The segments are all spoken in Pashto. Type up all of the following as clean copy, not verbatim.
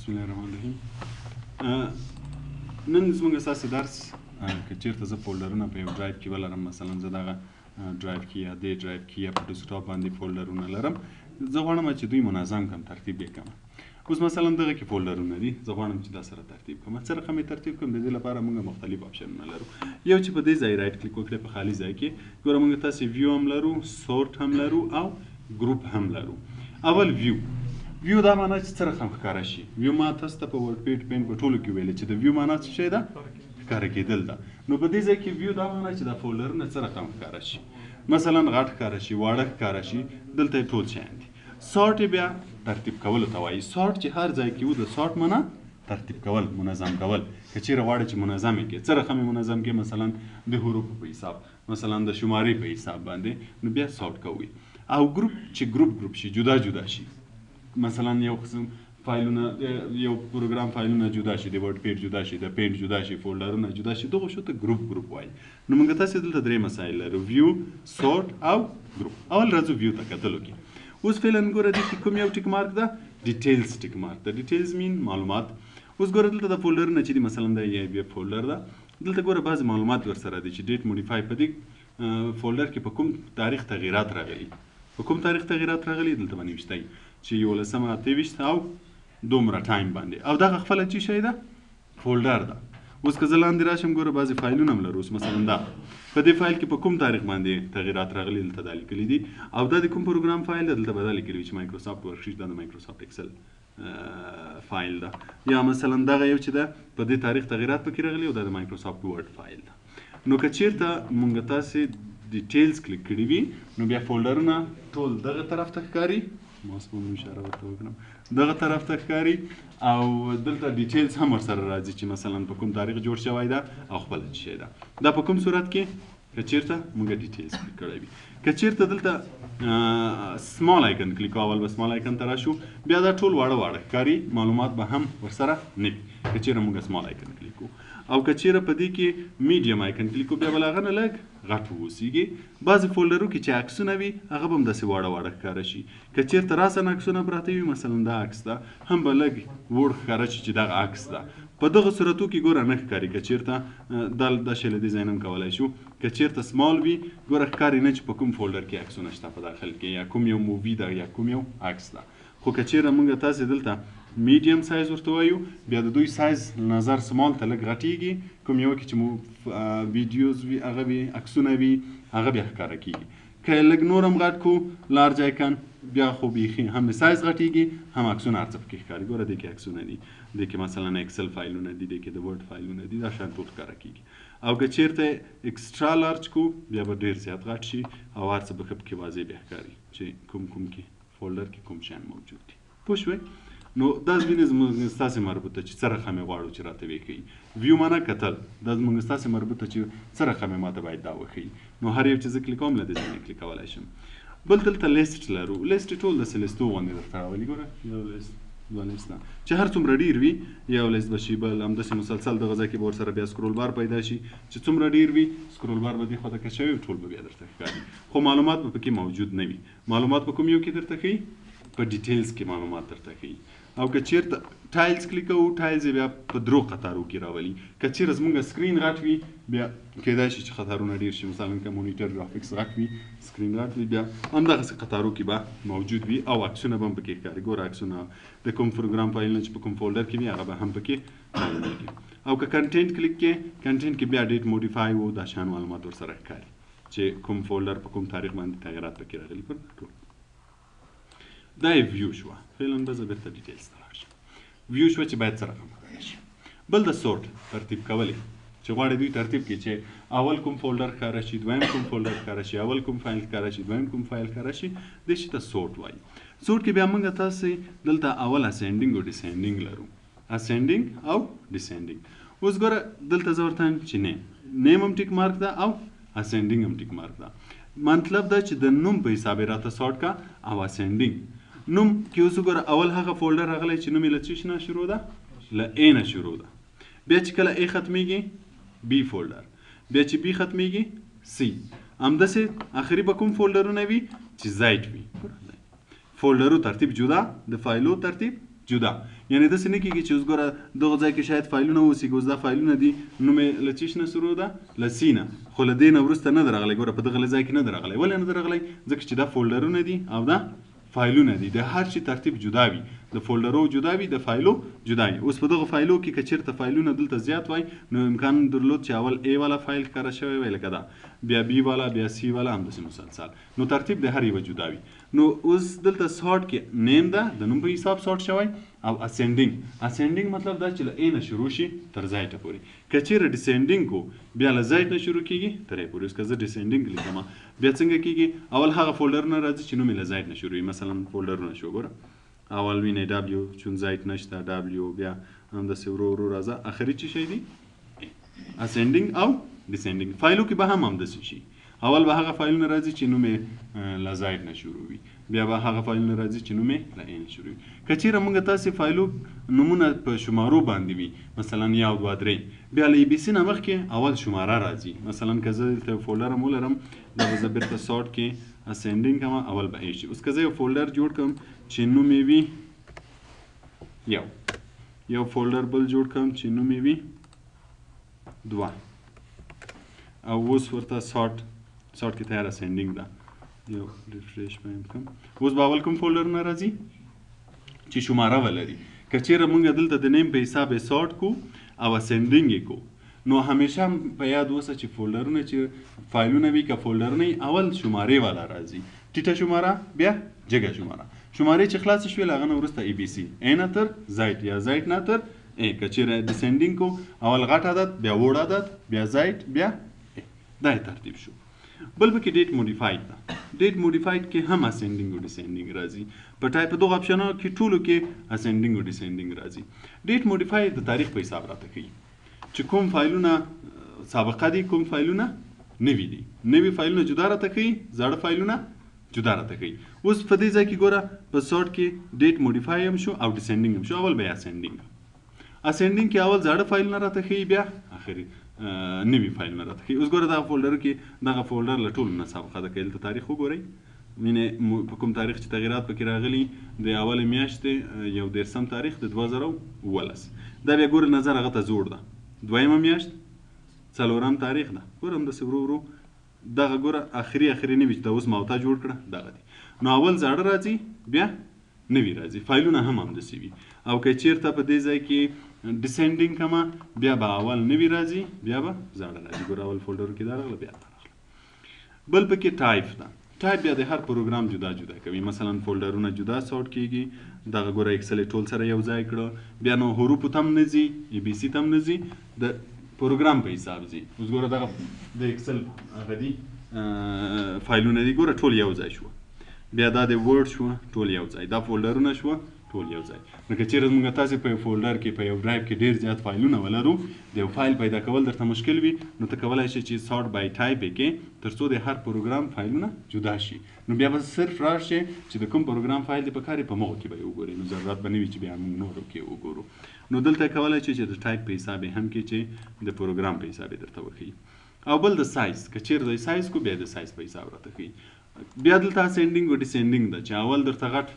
بسم الله الرحمن الرحیم. نن زموږ اساسي درس که چیرته زه فولډرونه په یو ډرایو کې ولرم، مثلا زه دغه ډرایو کې یا دې ډرایو کې یا په ډیسکټاپ باندې فولډرونه لرم، زه غواړم چې دوی منظم کړم، ترتیب یې کړم. اوس مثلا دغه کې فولډرونه دي، زه غواړم چې دا سره ترتیب کړم. څه رقم یې ترتیب کړم؟ د دې لپاره موږ مختلف آپشنونه لرو. یو چې په دې ځای رایټ کلیک وکړئ په خالي ځای کې، ګوره موږ تاسې ویو هم لرو، سورټ هم لرو او ګروپ هم لرو. اول ویو دا معنا چې څه رقم ښکاره شي. ویو ما تاسو ته په ورډ پیډ پین په ټولو کې ویلې چې د ویو معنا څه شی ده؟ ښکاره کېدل ده. نو په دې ځای کې ویو دا معنا چې دا فولډرونه څه رقم ښکاره شي، مثلا غټ ښکاره شي، واړه ښکاره شي، دلته یې ټول شیان دي. سارټ یې بیا ترتیب کولو ته وایي. سارټ چې هر ځای کې و د سارټ معنا ترتیب کول، منظم کول. که چیرې غواړې چې منظم یې کړې، څه رقم یې منظم کړې، مثلا د حروفو په حساب، مثلا د شمارې په حساب باندې، نو بیا سارټ کوئ. او ګروپ چې ګروپ شي، جدا جدا شي، مثلا یو قسم فایلونه، یو پروګرام فایلونه جدا شي، د ورډ پیډ جدا شي، د پینټ جدا شي، فولډرونه جدا شي، دغه شو ته ګروپ وایي. نو موږ تاسې دلته درې مسایل لرو: ویو، سورټ او ګروپ. اول راځو ویو ته کتلو کې. اوس فعلا ګوره دې کې کوم یو ټیک مارک ده؟ ډیټیلز ټیک مارک ده. ډیټیلز مین معلومات. اوس ګوره دلته د فولډرونه چې دي، مثلا د ای بی فولډر ده، دلته ګوره بعضې معلومات ورسره دي چې ډیټ موډیفای، په دې فولډر کې په کوم تاریخ تغییرات راغلي، په کوم تاریخ تغییرات راغلي دلته باندې نوشتی چې 11 او دومره ټایم باندې، او دغه خپله چې شی ده فولډر ده. اوس که زه لاندې راشم، ګوره بعضې فایلونه هم لرو. اوس مثلا دا په دې فایل کې په کوم تاریخ باندې تغییرات راغلي دلته دا لیکلي دي، او دا د کوم پروګرام فایل ده دلته به دا لیکلي وي چې مایکروسافټ ورکشیټ دا د مایکروسافټ ایکسل فایل ده. یا مثلا دغه یو چې ده په دې تاریخ تغییرات پکې راغلي او دا د مایکروسافټ ورډ فایل ده. نو که چیرته موږ تاسې ډیټیلز کلیک کړي وي، نو بیا فولډرونه ټول دغه طرف ته ښکاري، ماوس په اشاره ورته وکړم، دغه طرف ته ښکاري، او دلته ډیټیلز هم ورسره راځي چې مثلا په کوم تاریخ جوړ شوی ده او خپله څه شی ده. دا په کوم صورت کې که چیرته موږ ډیټیلز کلیک کړی وي. که چیرته دلته سمال آیکن کلیک کوو، اول به سمال آیکن ته راشو، بیا دا ټول واړه ښکاري، معلومات به هم ورسره نه وي که چیرې موږ سمال آیکن کلیک کوو. او که چیرې په دې کې میډیم آیکن کلیک کوو، بیا به له هغه نه لږ غټ واوسیږي. بعضې فولډرو کې چې عکسونه وي، هغه به هم داسې واړه ښکاره شي. که چیرته راسن عکسونه پراته وي، مثلا دا عکس ده، هم به لږ وړ ښکاره شي چې دغه عکس ده. په دغه صورتو کې ګوره نه ښکاري. که چیرته دا شی له دې ځای نه هم کولی شو. که چیرته سمال وي، ګوره ښکاري نه چې په کوم فولډر کې عکسونه شته په داخل کې، یا کوم یو مووي ده یا کوم یو عکس ده. خو که چیرې موږ تاسې دلته میډیم سایز ورته وایو، بیا د دوی سایز نظر سمال ته لږ غټیږي. کوم یو کې چې مو ویډیوز وي، هغه وي، عکسونه وي، هغه بیا ښکاره کېږي. که لږ نور هم غټ کړو، لارج آیکن، بیا خو بیخي هم سایز غټیږي، هم عکسونه هر څه پکې ښکاري. ګوره دې کې عکسونه دي، دې کې مثلا ایکسل فایلونه دي، دې کې د ورډ فایلونه دي، دا شیان ټول ښکاره کېږي. او که چیرته ایکسټرا لارج کو، بیا به ډېر زیات غټ شي او هر څه به ښه پکې واضح بیا ښکاري چې کوم کې فولډر کې کوم شیان موجود دي. پوه شوئ؟ نو دا زموږ ستاسې مربوطه چې څه رقم یې غواړو چې راته وښیي. ویو معنا کتل، دا زموږ ستاسې مربوطه چې څه رقم یې ماته باید دا وښیي. نو هر یو چې زه کلیک کوم، له دې ځای نه کلیک کولی شم. بل دلته لیست لرو. لیست ټول داسې لیستو غوندې درته راولي. ګوره یو لیست، دوه لیسته، چې هر څومره ډېر وي یو لیست به شي، بل همداسې مسلسل دغه ځای کې به ورسره بیا سکرول بار پیدا شي، چې څومره ډېر وي سکرول بار به دې خوا ته کش شوی، ټول به بیا درته ښکاري. خو معلومات به پکې موجود نه وي. معلومات په کوم یو کې درته ښیي؟ په ډیټیلز کې معلومات درته ښیي. او که چیرته ټایلز کلیک کوو، ټایلز یې بیا په درو قطارو کې راولي. که چیرې زموږ سکرین غټ وي، بیا کیدای شي چې قطارونه ډېر شي، مثلا که مونیټر ګرافیکس غټ وي، سکرین غټ وي، بیا همدغسې قطارو کې به موجود وي، او عکسونه به هم پکې ښکاري. ګوره عکسونه د کوم پروګرام فایلونه چې په کوم فولډر کې وي، هغه به هم پکې معلومېږي. او که کنټینټ کلیک کې، کنټینټ کې بیا ډیټ موډیفای و، دا شیان معلومات ورسره ښکاري چې کوم فولډر په کوم تاریخ باندې تغییرات پکې راغلي. ټول دا یې ویو شوه. فعلا به زه بېرته ډیټیلز ته راشم. ویو شوه چې باید څه رقم ښکاره شي. بل د سورټ ترتیب کول چې غواړي دوی ترتیب کړي چې اول کوم فولډر ښکاره شي، دویم کوم فولډر ښکاره شي، اول کوم فایل ښکاره شي، دویم کوم فایل ښکاره شي، دې شي ته سورټ وایي. سورټ کې بیا موږ تاسې دلته اول اسینډینګ او ډیسینډینګ لرو. اسینډینګ او ډیسینډینګ. اوس ګوره دلته زه ورته وایم چې نیم هم ټیک مارک ده او اسینډینګ هم ټیک مارک ده. مطلب دا چې د نوم په حساب یې راته سورټ کا. او اسینډینګ نوم کې اوس وګوره اول هغه فولډر راغلی چې نوم یې له څه نه شروع ده؟ له ا نه شروع ده. بیا چې کله ا ختمیږي، بی فولډر، بیا چې بی ختمیږي، سی. همداسې آخري به کوم فولډرونه وي چې زایټ وي. فولډرو ترتیب جدا، د فایلو ترتیب جدا یعنی داسې نه کېږي چې اوس ګوره دغه ځای کې شاید فایلونه اوسي که اوس دا فایلونه دي نوم یې له څه نه شروع ده له سی نه خو له دې نه وروسته نه ده راغلی ګوره په دغه ځای کې نه ده راغلی ولې نه ده راغلی ځکه چې دا فولډرونه دي او دا فایلونه دي د هر شي ترتیب جدا وي د فولډرو جدا وي د فایلو جدا وي اوس په دغه فایلو کې که چېرته فایلونه دلته زیات وای نو امکان درلود چې اول A والا فایل ښکاره شوی وی لکه دا بیا B والا بیا C والا همداسې مسلسل نو ترتیب د هر یوه جدا وي نو اوس دلته سارټ کې نیم ده د نوم په حساب سارټ شوی او اسینډینګ مطلب دا چې له A نه شروع شي تر زایټه پورې که چېرې ډیسینډینګ کو بیا له زایټ نه شروع کېږي تر A پورې اوس که زه ډیسینډینګ لیکم بیا څنګه کېږي اول هغه فولډرونه راځي چې نوم یې له زایټ نه شروع وي مثلا فولډرونه شو ګوره اول وینې W چون زایټ نشته W بیا همداسې ورو راځه اخري څه شی دی اسینډینګ او ډیسینډینګ فایلو کې به هم همداسې شي اول به هغه فایلونه راځي چې نوم یې له زایټ نه شروع وي بیا به هغه فایلونه راځي چې نوم یې له A نه شروع وي که چېرې موږ تاسې فایلو نومونه په شمارو باندې وي مثلا 1 2 3 بیا له ABC نه مخکې اول شماره راځي مثلا که زه دلته فولډر هم ولرم دا به زه بېرته سارټ کې اسینډینګ کوم اول به A شي اوس که زه یو فولډر جوړ کړم چې نوم یې وي یو فولډر بل جوړ کړم چې نوم یې وي 2 او اوس ورته سارټ کې تیار اسینډینګ ده یو ریفریش به هم کوم اوس به اول کوم فولډرونه راځي چې شماره ولري که چېرې موږ دلته د نیم په حساب یې سارټ کو او اسینډینګ یې کو نو همیشه په یاد اوسه چې فولډرونه چې فایلونه وي که فولډرونه اول شمارې والا راځي ټیټه شماره بیا جګه شماره شمارې چې خلاصې شوې له هغه نه وروسته ABC A نه تر زایټ یا زایټ نه تر A که چېرې ډیسینډینګ کو اول غټ عدد بیا وړ عدد بیا زایټ بیا A دا ترتیب شو بل پکې ډیټ موډیفاید ده ډیټ موډیفاید کې هم اسینډینګ او ډیسینډینګ راځي په ټایپ دغه اپشنو کې ټولو کې اسینډینګ او ډیسینډینګ راځي ډیټ موډیفاید د تاریخ په حساب راته کوي چې کوم فایلونه سابقه دي کوم فایلونه نوي دي نوي فایلونه جدا راته کوي زاړه فایلونه جدا راته کوي اوس په دې ځای کې ګوره په سارټ کې ډیټ موډیفای هم شو او ډیسینډینګ هم شو اول به اسینډینګ کې اول زاړه فایلونه راته کوي بیا اخري نوي فایلونه راته کوي اوس ګوره دغه فولډر کې دغه فولډر له ټولو نه سابقه ده که دلته تاریخ وګورئ مینې په کوم تاریخ چې تغیرات پکې راغلي د اولې میاشتې 11 تاریخ د 2019 دا بیا ګوره نظر هغه ته زوړ ده دویمه میاشت 4 تاریخ ده ګوره همداسې ورو دغه ګوره اخري نوي چې د اوس ماوته جوړ کړه دغه دي نو اول زاړه راځي بیا نوي راځي فایلونه هم همداسې وي او که چېرته په دې ځای کې ډیسینډینګ کومه بیا به اول نوي راځي بیا به زاړه راځي ګوره اول فولډر کې دا راغله بیا دا راغله بل پکې ټایپ ده ټایپ بیا د هر پروګرام جدا کوي مثلا فولډرونه جدا سارټ کېږي دغه ګوره اکسل ټول سره یو ځای کړه بیا نو حروفو ته هم نه ځي ABC ته هم نه ځي د پروګرام په حساب ځي اوس ګوره دغه د اکسل هغه دي فایلونه دي ګوره ټول یو ځای شوه بیا دا د ورډ شوه ټول یو ځای دا فولډرونه شوه ټول یو ځای نو که چېرې موږ تاسې په یو فولډر کې په یو ډرایو کې ډېر زیات فایلونه ولرو د یو فایل پیدا کول درته مشکل وي نو ته کولی شې چې سارټ بای ټایپ یې کې تر څو د هر پروګرام فایلونه جدا شي نو بیا به صرف راشې چې د کوم پروګرام فایل دی په کار یې په مغو کې به یې وګورې نو ضرورت به نه وي چې بیا موږ نورو کې وګورو نو دلته کولی شې چې د ټایپ په حساب یې هم کې چې د پروګرام په حساب یې درته وښیي او بل د سایز که چېرې د سایز کو بیا د سایز په حساب راته ښیي بیا دلته اسینډینګ او ډیسینډینګ ده چې اول درته غټ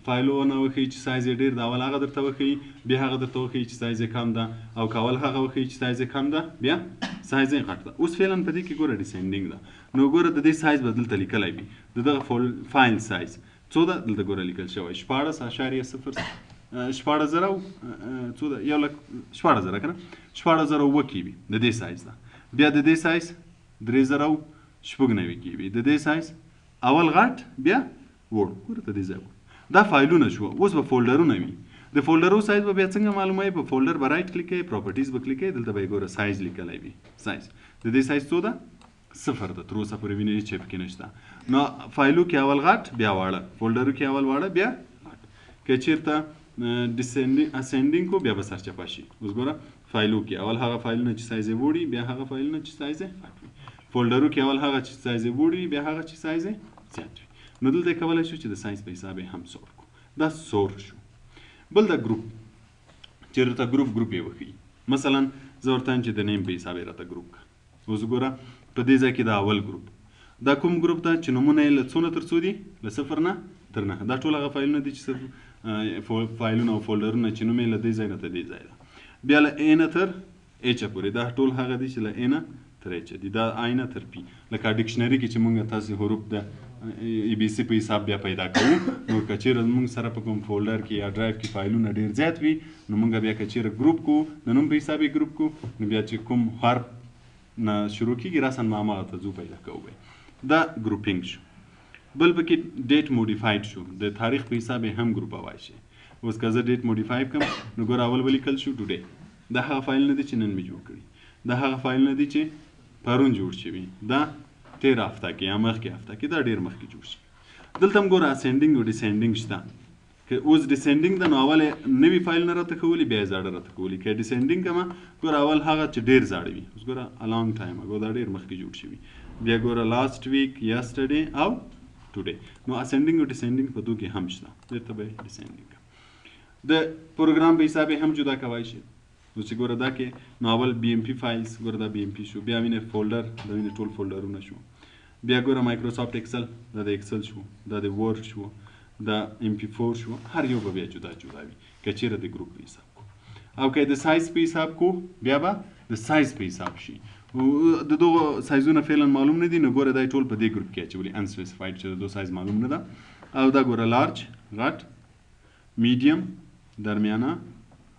فایلونه وښیي چې سایز یې ډېر ده اول هغه درته وښیي بیا هغه درته وښیي چې سایز یې کم ده او که اول هغه وښیي چې سایز یې کم ده بیا سایز یې غټ ده اوس فعلا په دې کې ګوره ډیسینډینګ ده نو ګوره د دې سایز به دلته لیکلی وي د دغه فایل سایز څو ده دلته ګوره لیکل شوی 14.0 14,000 څو ده 14,000 که نه 14,000 کې وي د دې سایز ده بیا د دې سایز 3,096 کې وي د دې سایز اول غټ بیا وړ ګوره ته دې ځای دا فایلونه شو اوس به فولډرونه وي د فولډرو سایز به بیا څنګه معلوموي په فولډر به رایټ کلیک کوئ پراپرټیز به کلیک کوئ دلته به یې ګوره سایز لیکلی وي سایز د دې سایز څو ده 0 ده تر اوسه پورې وینئ چې پکې نشته نو فایلو کې اول غټ بیا واړه فولډرو کې اول واړه بیا غټ که چېرته اسینډینګ کو بیا به سرچپه شي اوس ګوره فایلو کې اول هغه فایلونه چې سایز یې وړي بیا هغه فایلونه چې سایز یې غټ وي فولډرو کې اول هغه چې سایز یې وړي بیا هغه چې سایز یې زیات وي نو دلته کولی شو چې د سایز په حساب یې هم سور کړو دا سور شو بل دا ګروپ چې راته ګروپ یې وښیي مثلا زه ورته وایم چې د نیم په حساب یې راته ګروپ کړه اوس ګوره په دې ځای کې دا اول ګروپ دا کوم ګروپ ده چې نومونه یې له څو نه تر څو دي له 0 نه تر 9 دا ټول هغه فایلونه دي چې فایلونه او فولډرونه چې نوم یې له دې ځای نه تر دې ځای ده. بیا له A نه تر H پورې دا ټول هغه دي چې له A نه تر H دي. دا I نه تر P لکه ډکشنري کې چې موږ تاسې حروف د ABC په حساب بیا پیدا کوو. نو که چیرې موږ سره په کوم فولډر کې یا ډرایو کې فایلونه ډېر زیات وي نو موږ بیا که چیرې ګروپ کو د نوم په حساب یې ګروپ کو نو بیا چې کوم حرف نه شروع کېږي راسن ما هماغه ته ځو پیدا کوو. دا ګروپینګ شو. بل پکې ډیټ موډیفاید شو. د تاریخ په حساب یې هم ګروپوای شي. اوس که زه ډیټ موډیفای کړم نو ګوره اول به لیکل شو ټوډے. دا هغه فایل نه دی چې نن مې جوړ کړي. دا هغه فایل نه دی چې پرون جوړ شوي. دا 13 هفته کې یا مخکې هفته کې دا ډېر مخکې جوړ شي. دلته هم ګوره اسینډینګ او ډیسینډینګ شته. که اوس ډیسینډینګ ده نو اول یې نوي فایلونه راته ښولي بیا یې زاړه راته ښولي. که ډیسینډینګ کړمه ګوره اول هغه چې ډېر زاړه وي. اوس ګوره ا لانګ ټایم اګو دا ډېر مخکې جوړ شوي. بیا ګوره لاست ویک یسټرډے او ټوډے. نو اسینډینګ او ډیسینډینګ په دوه کې هم شته. بیرته به ډیسینډینګ د پروګرام په حساب هم جدا کوای شي. نو چې ګوره دا کې نو اول BMP فایلز ګوره دا BMP شو. بیا وینې فولډر دا وینې ټول فولډرونه شو. بیا ګوره مایکروسافټ ایکسل دا د ایکسل شو. دا د ورډ شو. دا MP4 شو. هر یو به بیا جدا جدا وي که چیرې د ګروپ په حساب کو. او که د سایز په حساب کو بیا به د سایز په حساب شي. د دغه سایزونه فعلا معلوم نه دي نو ګوره دا ټول په دې ګروپ کې اچولي انسپیسیفاید چې د دوه سایز معلوم نه ده. او دا ګوره لارج غټ میډیم درمیانه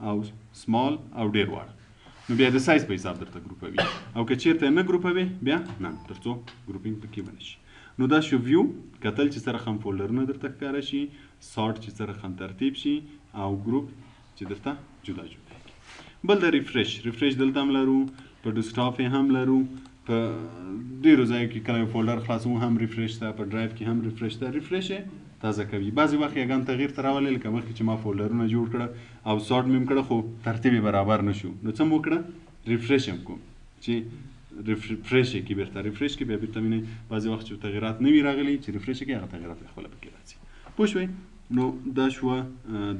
او سمال او ډېر واړه. نو بیا د سایز په حساب درته ګروپوي. او که چیرته نه ګروپوي بیا نه تر څو ګروپینګ پکې ونه شي. نو دا شو ویو کتل چې سره هم فولډرونه درته ښکاره شي. سارټ چې سره هم ترتیب شي او ګروپ چې درته جدا جدا کړي. بل د ریفریش دلته هم لرو. په ډیسکټاپ یې هم لرو. په ډېرو ځایو کې کله یو فولډر خلاصوو هم ریفریش ده. په ډرایو کې هم ریفریش ده. ریفریش یې تازه کوي. بعضې وخت یګان تغییر ته راولي لکه مخکې چې ما فولډرونه جوړ کړه او سارټ مې هم کړه خو ترتیب یې برابر نه شو. نو څه مو وکړه ریفریش هم کوم چې ریفریش یې کړي. بیرته ریفریش کړي بیا بیرته وینئ بعضې وخت چې تغییرات نه وي راغلي چې ریفریش یې کړي هغه تغییرات یې خپله پکې راځي. پوه شوئ. نو دا شوه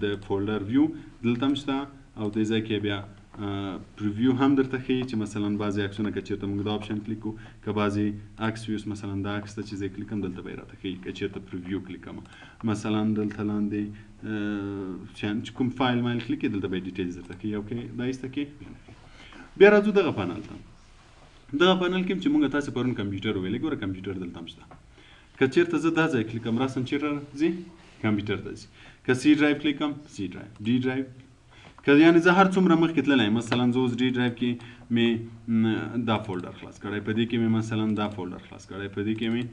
د فولډر ویو. دلته هم شته او دې ځای کې بیا پریویو هم درته ښیي چې مثلا بعضې عکسونه که چېرته موږ دا آپشن کلیک کړو که بعضې عکس وي اوس مثلا دا عکس ته چې زه یې کلیک کړم دلته به یې راته ښیي که چېرته پریویو کلیک کړم مثلا دلته لاندې چې کوم فایل مایل کلیک کړي دلته به یې ډیټیلز درته ښیي او که دا ایسته کړي. بیا راځو دغه پانل ته. دغه پانل کې چې موږ تاسې پرون کمپیوټر ویلې ګوره کمپیوټر دلته هم شته. که چېرته زه دا ځای کلیک کړم راسن چېرته ځي کمپیوټر ته ځي. که C ډرایو کلیک کړم C ډرایو D ډرایو که یعنې زه هر څومره مخکې تللی یم مثلا زه اوس D ډرایو کې مې دا فولډر خلاص کړی په دې کې مې مثلا دا فولډر خلاص کړی په دې کې مې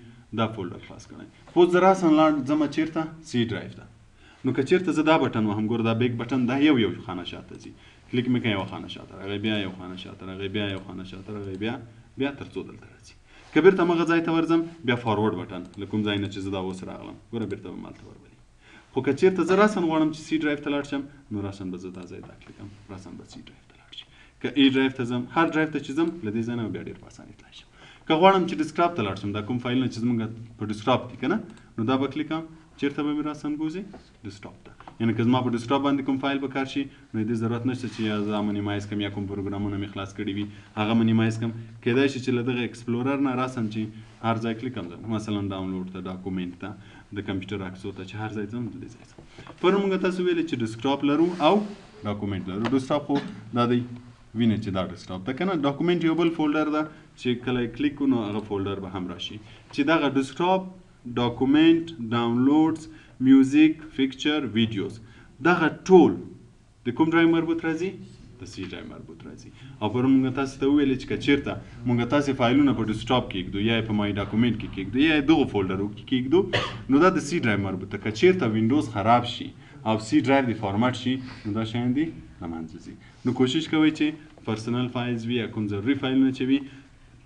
دا فولډر خلاص کړی. اوس زه راسن لاړ ځمه چېرته C ډرایو ته. نو که چېرته زه دا بټن وهم ګوره دا بیک بټن دا یو خانه شاته ځي. کلیک مې کړی یوه خانه شاته راغی بیا یو خانه شاته راغی بیا یو خانه شاته راغی بیا تر څو دلته راځي. که بیرته مغه ځای ته ورځم بیا فارورډ بټن له کوم ځای نه چې زه دا اوس راغلم ګوره بیرته به مالته ورولي. خو که چېرته زه راسن غواړم چې C ډرایو ته لاړ شم نو راسن به زه دا ځای دا کلیک کړم راسن به C ډرایو ته لاړ شي. که E ډرایو ته ځم هر ډرایو ته چې ځم له دې ځای نه بیا ډېر په اسانۍ تللی شم. که غواړم چې ډیسکټاپ ته لاړ شم دا کوم فایلونه چې زموږ په ډیسکټاپ کې که نه نو دا به کلیک کړم چېرته به مې راسن بوځي ډیسکټاپ ته. یعنې که زما په ډیسکټاپ باندې کوم فایل پکار شي نو دې ضرورت نشته چې یا زه منیمایز کړم یا کوم پروګرامونه مې خلاص کړي وي هغه منیمایز کړم. کیدای شي چې له دغه ایکسپلورر نه راسم چې هر ځای کلیک کړم مثلا ډاونلوډ ته ډاکومنټ ته د کمپیوټر عکسو ته چې هر ځای ځم د دې ځای ځم. پرون موږ تاسو ویلې چې ډیسکټاپ لرو او ډاکومنټ لرو. ډیسکټاپ خو دا دی وینئ چې دا ډیسکټاپ ده که نه. ډاکومنټ یو بل فولډر ده چې کله یې کلیک کړو نو هغه فولډر به هم راشي چې دغه ډیسکټاپ ډاکومنټ ډاونلوډز میوزیک فکچر ویډیوز دغه ټول د کوم ډرایو مربوط راځي د C ډرایو مربوط راځي. او پرون موږ تاسو ته وویلې چې که چېرته موږ تاسې فایلونه په ډیسکټاپ کې کېږدو یا یې په مای ډاکومنټ کې کېږدو یا یې دغو فولډرو کې کېږدو نو دا د C ډرایو مربوط ده. که چېرته وینډوز خراب شي او C ډرایو دې فارمټ شي نو دا شیان دي له منځه ځي. نو کوشش کوئ چې پرسنل فایلز وي یا کوم ضروري فایلونه چې وي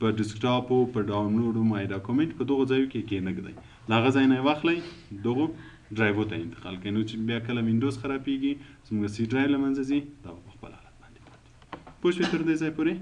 په ډیسکټاپ او په ډاونلوډ او مای ډاکومنټ په دغو ځایو کې کېنږدئ. له هغه ځای نه یې واخلئ دغو ډرایو ته انتقال کړئ. نو چې بیا کله وینډوز خرابېږي زموږ C ډرایو له منځه ځي دا به په خپل حالت باندې پاتې. پوه شوې تر دې ځای پورې؟